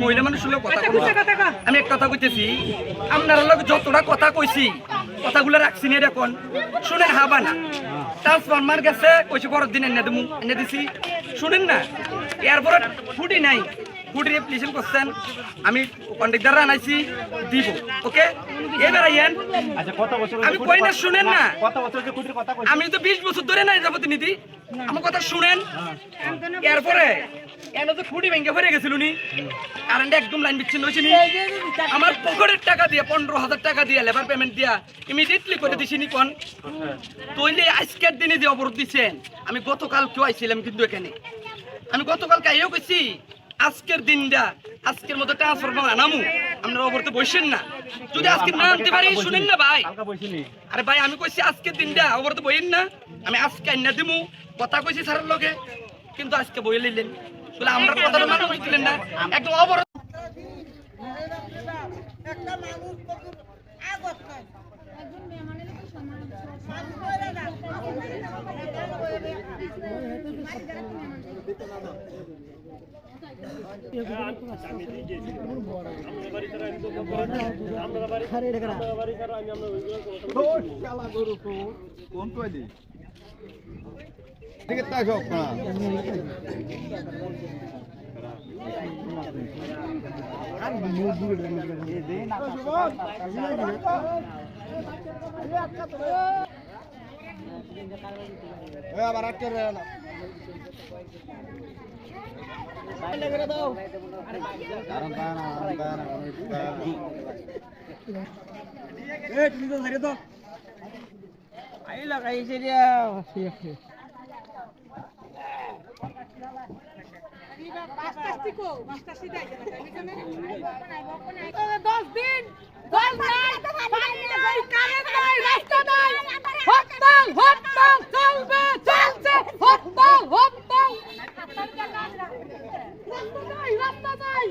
মহিলা মানুষের লোক কথা আমি এক কথা কইতেছি আপনার লোক যতটা কথা কইছি কথাগুলো রাখছি না এখন শুনেন হাবা না ট্রান্সফরমার গেছে কইছি বড় দিন এনে দিছি শুনেন না এরপরে ফুটি নাই ফুটি অ্যাপ্লিকেশন করছেন আমি কন্ট্রাক্টর আনাইছি দিব ওকে এবার আইয়েন আচ্ছা কত বছর আমি কই না শুনেন না কত বছর যে কুটির কথা কইছি আমি তো 20 বছর ধরে নাই প্রতিনিধি আমার কথা শুনেন এরপরে এনে তো ফুটি ভেঙে ভরে গেছিল নি কারেন্ট একদম লাইন বিচ্ছিন্ন হয়েছে নি আমার পকেটের টাকা দিয়ে 15,000 টাকা দিয়ে লেবার পেমেন্ট দিয়া ইমিডিয়েটলি করে দিছি নি কোন তইলে আজকের দিনে যে অবরোধ দিছেন আমি গতকাল কেউ আইছিলাম কিন্তু এখানে আমি গতকাল কাইও কইছি আজকের দিনটা আজকের মতো ট্রান্সফরমার আনামু আমরা অবরোধে বসেন না যদি আজকে না আনতে পারি শুনেন না ভাই আরে ভাই আমি কইছি আজকের দিনটা অবরোধে বইেন না আমি আজকে আইনা দিমু কথা কইছি স্যারের লগে কিন্তু আজকে বই লইলেন বলে আমরা কথাটা মানা বুঝলেন না একদম অবরোধ একটা মানুষ আগত নাই একজন মেহমানের তো সম্মান আবার আটকে রয়ে না রাস্তা নাই